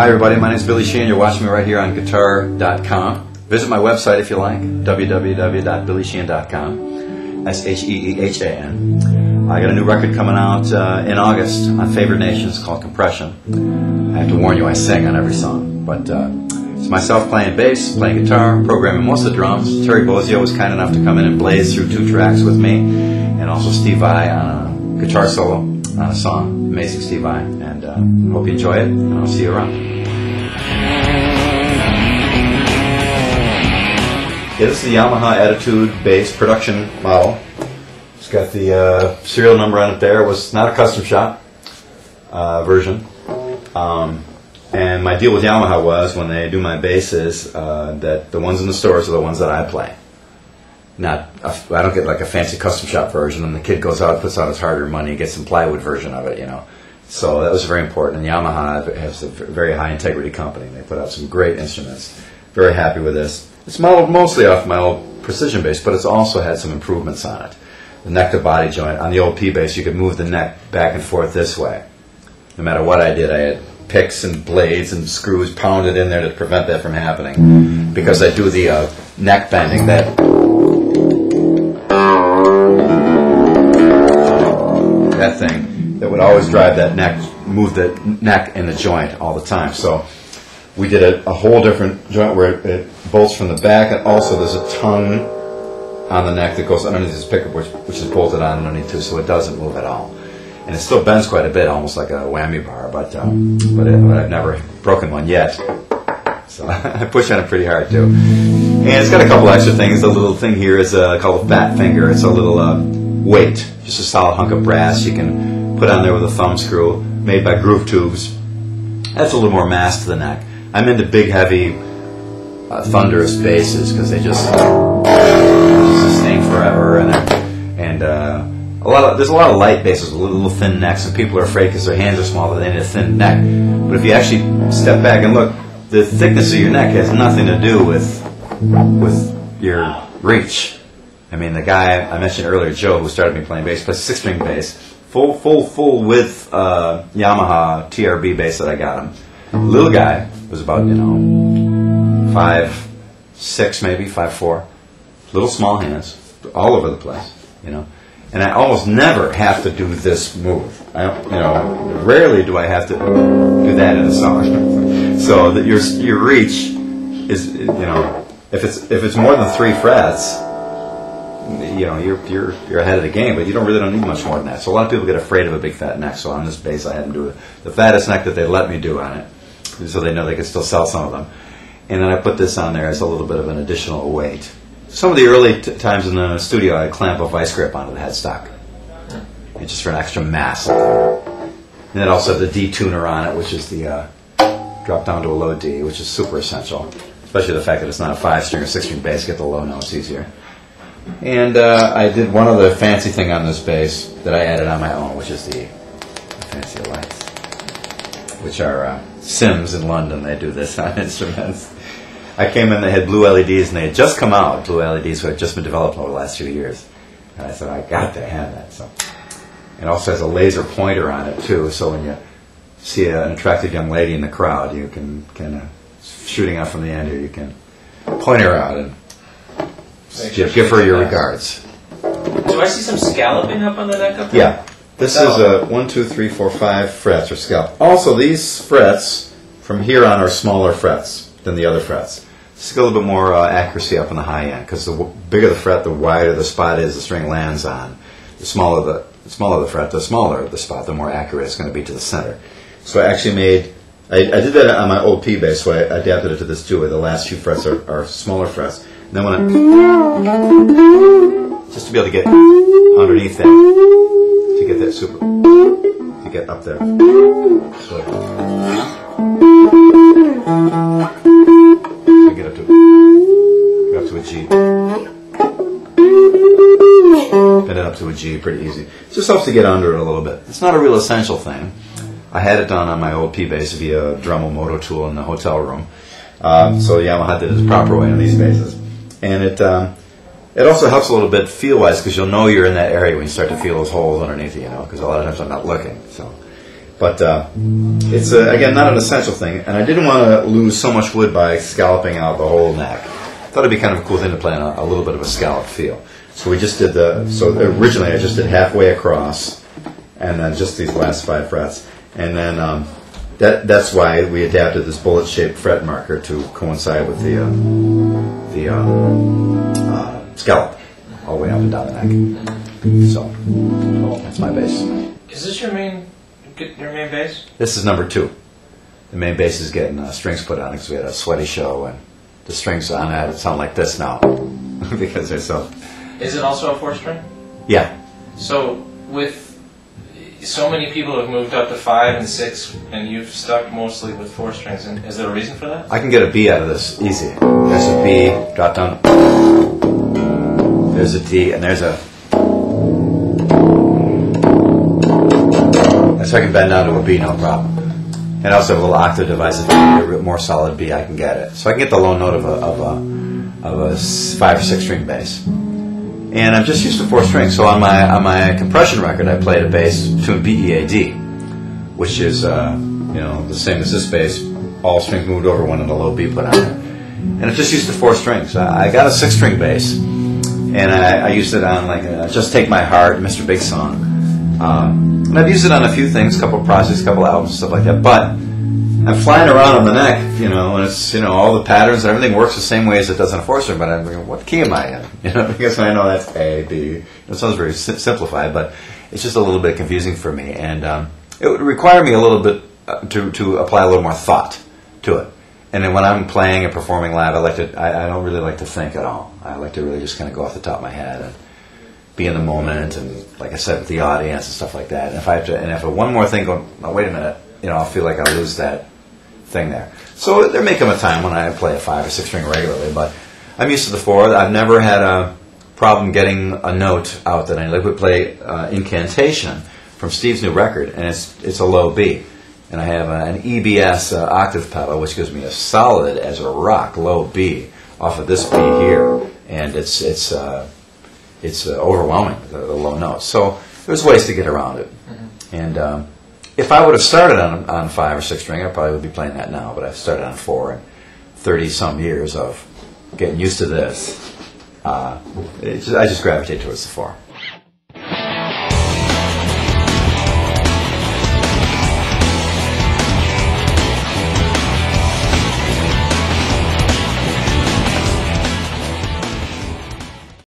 Hi everybody, my name is Billy Sheehan. You're watching me right here on guitar.com. Visit my website if you like, www.billysheehan.com, S-H-E-E-H-A-N. I got a new record coming out in August on Favored Nations called Compression. I have to warn you, I sing on every song, but it's myself playing bass, playing guitar, programming most of the drums. Terry Bozzio was kind enough to come in and blaze through 2 tracks with me, and also Steve Vai on a guitar solo on a song. Amazing Steve Vai, and hope you enjoy it, and I'll see you around. Yeah, this is the Yamaha Attitude bass production model. It's got the serial number on it there. It was not a custom shop version. And my deal with Yamaha was, when they do my basses, that the ones in the stores are the ones that I play. I don't get like a fancy custom shop version, and the kid goes out, puts out his hard-earned money, gets some plywood version of it, you know. So that was very important. And Yamaha has a very high integrity company. They put out some great instruments. Very happy with this. It's modeled mostly off my old precision bass, but it's also had some improvements on it. The neck to body joint. On the old P bass, you could move the neck back and forth this way. No matter what I did, I had picks and blades and screws pounded in there to prevent that from happening. Because I do the neck bending, that thing that would always drive that neck, move the neck in the joint all the time. So we did a whole different joint where it bolts from the back, and also there's a tongue on the neck that goes underneath this pickup, which is bolted on underneath too, so it doesn't move at all. And it still bends quite a bit, almost like a whammy bar, but I've never broken one yet. So I push on it pretty hard too. And it's got a couple extra things. The little thing here is called a fat finger. It's a little weight, just a solid hunk of brass you can put on there with a thumb screw, made by Groove Tubes. That's a little more mass to the neck. I'm into big, heavy, thunderous basses because they just sustain forever, and there's a lot of light basses with little thin necks, and people are afraid because their hands are small that they need a thin neck. But if you actually step back and look, the thickness of your neck has nothing to do with your reach. I mean, the guy I mentioned earlier, Joe, who started me playing bass, plays 6-string bass, full width Yamaha TRB bass that I got him. Little guy was about 5'6", maybe 5'4", little small hands, all over the place, And I almost never have to do this move. Rarely do I have to do that in a song. So that your reach is, if it's more than 3 frets, you're ahead of the game. But you don't need much more than that. So a lot of people get afraid of a big fat neck. So on this bass, I had them do the fattest neck that they let me do on it, so they know they can still sell some of them. And then I put this on there as a little bit of an additional weight. Some of the early times in the studio, I'd clamp a vice grip onto the headstock, just for an extra mass. And it also has the D tuner on it, which is the drop down to a low D, which is super essential, especially the fact that it's not a 5-string or 6-string bass. Get the low notes easier. And I did one other fancy thing on this bass that I added on my own, which is the fancy lights, which are Sims in London. They do this on instruments. I came in, they had blue LEDs, and they had just come out, blue LEDs, so had just been developed over the last few years. And I said, I got to have that. So it also has a laser pointer on it, too, so when you see an attractive young lady in the crowd, you can shooting out from the end here, you can point her out and give her your regards. Do I see some scalloping up on the neck up there? Yeah. This is 1, 2, 3, 4, 5 frets, or scallop. Also, these frets from here on are smaller frets than the other frets. Just a little bit more accuracy up on the high end, because the bigger the fret, the wider the spot is the string lands on. The smaller the fret, the smaller the spot, the more accurate it's going to be to the center. So I actually I did that on my old P bass, so I adapted it to this too, where the last few frets are smaller frets. And then just to be able to get underneath that, to get that to get up there. So, get up to a G. Bend it up to a G, pretty easy. It just helps to get under it a little bit. It's not a real essential thing. I had it done on my old P bass via Dremel Moto tool in the hotel room. So Yamaha did it the proper way on these basses, and it also helps a little bit feel-wise, because you'll know you're in that area when you start to feel those holes underneath you, because a lot of times I'm not looking. So But it's, again, not an essential thing, and I didn't want to lose so much wood by scalloping out the whole neck. I thought it'd be kind of a cool thing to play on a little bit of a scallop feel. So we just did so originally I just did halfway across, and then just these last 5 frets. And then that's why we adapted this bullet-shaped fret marker to coincide with the scallop all the way up and down the neck. So that's my bass. Is this your main bass? This is number 2. The main bass is getting strings put on it because we had a sweaty show, and the strings on it sound like this now because they're so. Is it also a 4-string? Yeah. So with so many people have moved up to 5 and 6, and you've stuck mostly with 4 strings, and is there a reason for that? I can get a B out of this easy. There's a B, drop down. There's a D, and there's a. So I can bend down to a B, no problem. And I also have a little octave device. If I need a more solid B, I can get it. So I can get the low note of a 5 or 6 string bass. And I'm just used to 4 strings. So on my compression record, I played a bass tuned B, E, A, D, which is the same as this bass. All strings moved over, one and a low B put on it. And I'm just used to 4 strings. I got a 6 string bass, and I used it on Just Take My Heart, Mr. Big Song. And I've used it on a few things, a couple of projects, a couple of albums, stuff like that. But I'm flying around on the neck, and it's, all the patterns and everything works the same way as it does on a 4-string. But I'm thinking, what key am I in? Because I know that's A, B. It sounds very simplified, but it's just a little bit confusing for me. And it would require me a little bit to apply a little more thought to it. And then when I'm playing and performing live, I don't really like to think at all. I like to really just kind of go off the top of my head and be in the moment, and like I said, with the audience and stuff like that. And if one more thing go, oh, wait a minute, I'll feel like I'll lose that thing there. So there may come a time when I play a 5 or 6 string regularly, but I'm used to the 4. I've never had a problem getting a note out that I like. We play Incantation from Steve's new record, and it's a low B. And I have an EBS octave pedal, which gives me a solid as a rock low B off of this B here, and it's overwhelming, the low notes. So there's ways to get around it. Mm-hmm. And if I would have started on 5 or 6 string, I probably would be playing that now. But I've started on 4, and 30-some years of getting used to this. I just gravitate towards the 4.